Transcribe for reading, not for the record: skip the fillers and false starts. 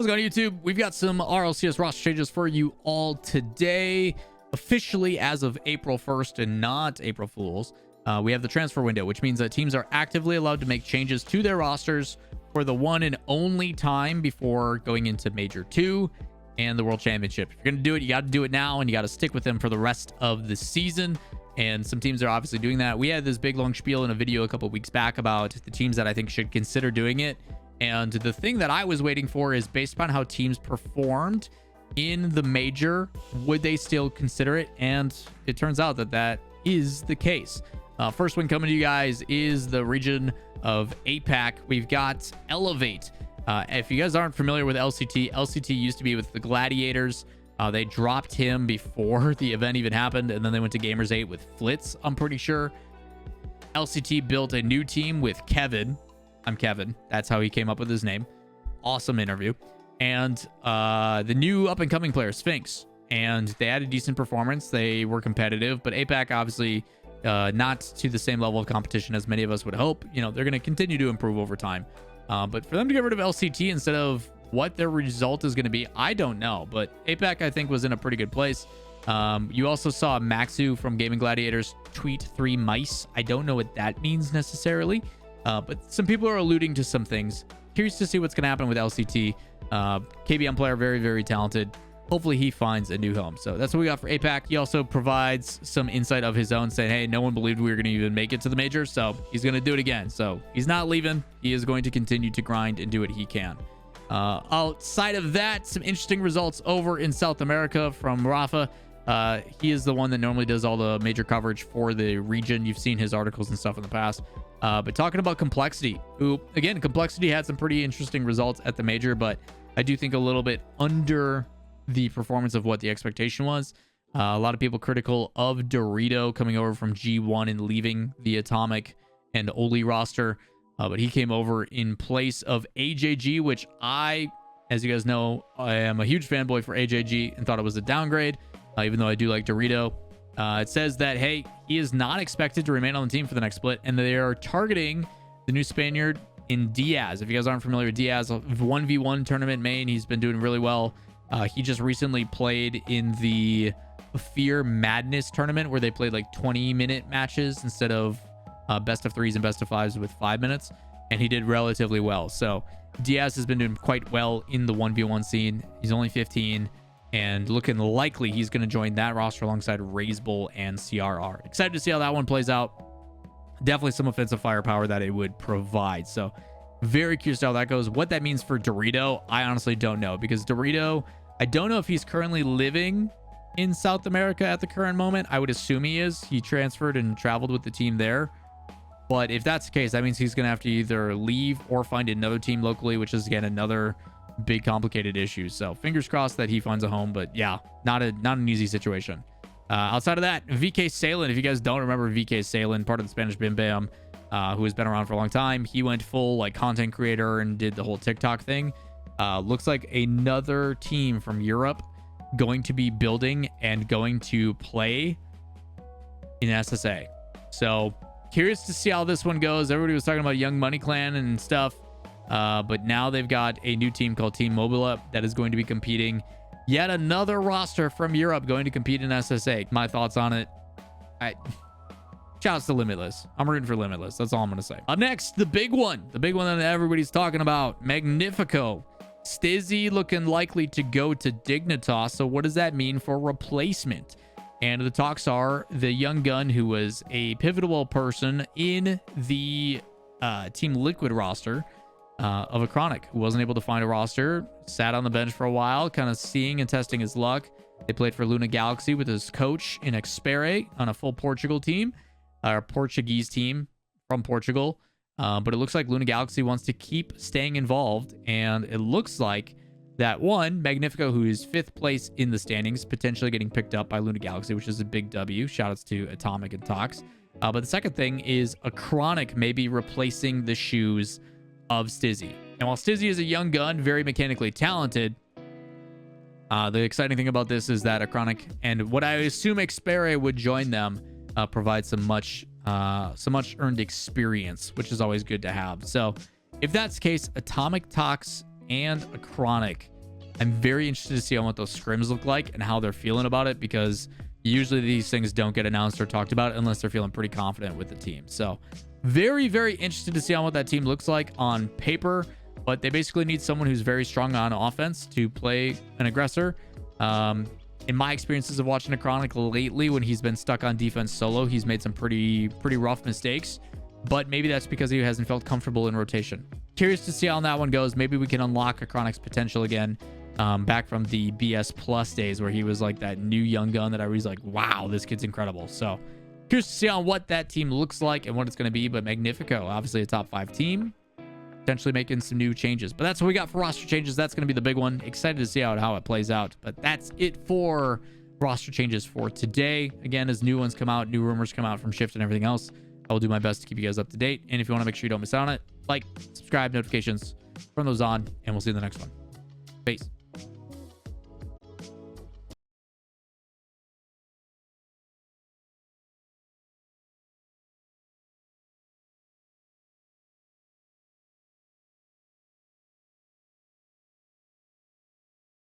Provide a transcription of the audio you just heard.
What's going on, YouTube? We've got some RLCS roster changes for you all today. Officially, as of April 1st and not April Fools, we have the transfer window, which means that teams are actively allowed to make changes to their rosters for the one and only time before going into Major 2 and the World Championship. If you're going to do it, you got to do it now, and you got to stick with them for the rest of the season. And some teams are obviously doing that. We had this big long spiel in a video a couple weeks back about the teams that I think should consider doing it. And the thing that I was waiting for is, based upon how teams performed in the major, would they still consider it? And it turns out that that is the case. First one coming to you guys is the region of APAC. We've got Elevate. If you guys aren't familiar with LCT used to be with the Gladiators. They dropped him before the event even happened, and then they went to Gamers 8 with Flitz, I'm pretty sure. LCT built a new team with Kevin. I'm Kevin. That's how he came up with his name. Awesome interview. And the new up-and-coming player, Sphinx. And they had a decent performance. They were competitive, but APAC obviously not to the same level of competition as many of us would hope. You know, they're going to continue to improve over time. But for them to get rid of LCT instead of what their result is going to be, I don't know. But APAC, I think, was in a pretty good place. You also saw Maxu from Gaming Gladiators tweet 3 mice. I don't know what that means necessarily. But some people are alluding to some things. Curious to see what's going to happen with LCT. KBM player, very, very talented. Hopefully he finds a new home. So that's what we got for APAC. He also provides some insight of his own, saying, hey, no one believed we were going to even make it to the major, so he's going to do it again. So he's not leaving. He is going to continue to grind and do what he can. Outside of that, some interesting results over in South America from Rafa. He is the one that normally does all the major coverage for the region. You've seen his articles and stuff in the past. But talking about Complexity, who, again, Complexity had some pretty interesting results at the major, but I do think a little bit under the performance of what the expectation was. A lot of people critical of Dorito coming over from G1 and leaving the Atomic and Oli roster. But he came over in place of AJG, which I, as you guys know, I am a huge fanboy for AJG and thought it was a downgrade, even though I do like Dorito. It says that, hey, he is not expected to remain on the team for the next split, and they are targeting the new Spaniard in Diaz. If you guys aren't familiar with Diaz, 1v1 tournament main, he's been doing really well. He just recently played in the Fear Madness tournament, where they played like 20-minute matches instead of best of 3s and best of 5s with 5 minutes, and he did relatively well. So Diaz has been doing quite well in the 1v1 scene. He's only 15 and looking likely he's going to join that roster alongside Razebull and CRR. Excited to see how that one plays out. Definitely some offensive firepower that it would provide. So very curious how that goes. What that means for Dorito, I honestly don't know, because Dorito, I don't know if he's currently living in South America at the current moment. I would assume he is. He transferred and traveled with the team there. But if that's the case, that means he's going to have to either leave or find another team locally, which is, again, another big complicated issue. So fingers crossed that he finds a home. But yeah, not an easy situation. Outside of that, VK Salin, if you guys don't remember VK Salin, part of the Spanish Bim Bam, who has been around for a long time, he went full like content creator and did the whole TikTok thing. Looks like another team from Europe going to be building and going to play in SSA. So curious to see how this one goes. Everybody was talking about Young Money Clan and stuff, but now they've got a new team called Team Mobile that is going to be competing. Yet another roster from Europe going to compete in SSA. My thoughts on it, shouts to Limitless. I'm rooting for Limitless. That's all I'm going to say. Up next, the big one that everybody's talking about, Magnifico. Stizzy looking likely to go to Dignitas. So what does that mean for replacement? And the talks are the young gun who was a pivotal person in the Team Liquid roster of Acronik, who wasn't able to find a roster, sat on the bench for a while, kind of seeing and testing his luck. They played for Luna Galaxy with his coach in Expere on a full Portugal team, or Portuguese team from Portugal. But it looks like Luna Galaxy wants to keep staying involved, and it looks like that one, Magnifico, who is 5th place in the standings, potentially getting picked up by Luna Galaxy, which is a big W. Shoutouts to Atomic and Tox. But the second thing is Acronik may be replacing the shoes of Stizzy. And while Stizzy is a young gun, very mechanically talented, the exciting thing about this is that Acronik and what I assume Expere would join them, provide some much earned experience, which is always good to have. So if that's the case, Atomic, Tox, and Acronik I'm very interested to see what those scrims look like and how they're feeling about it, because usually these things don't get announced or talked about unless they're feeling pretty confident with the team. So very, very interested to see what that team looks like on paper. But they basically need someone who's very strong on offense to play an aggressor. In my experiences of watching Acronik lately, when he's been stuck on defense solo, he's made some pretty rough mistakes. But maybe that's because he hasn't felt comfortable in rotation. Curious to see how that one goes. Maybe we can unlock Acronik's potential again, back from the BS Plus days where he was like that new young gun that I was like, wow, this kid's incredible. So curious to see on what that team looks like and what it's going to be. But Magnifico, obviously a top 5 team, potentially making some new changes. But that's what we got for roster changes. That's going to be the big one. Excited to see how it plays out. But that's it for roster changes for today. Again, as new ones come out, new rumors come out from Shift and everything else, I will do my best to keep you guys up to date. And if you want to make sure you don't miss out on it, like, subscribe, notifications, turn those on, and we'll see you in the next one. Peace.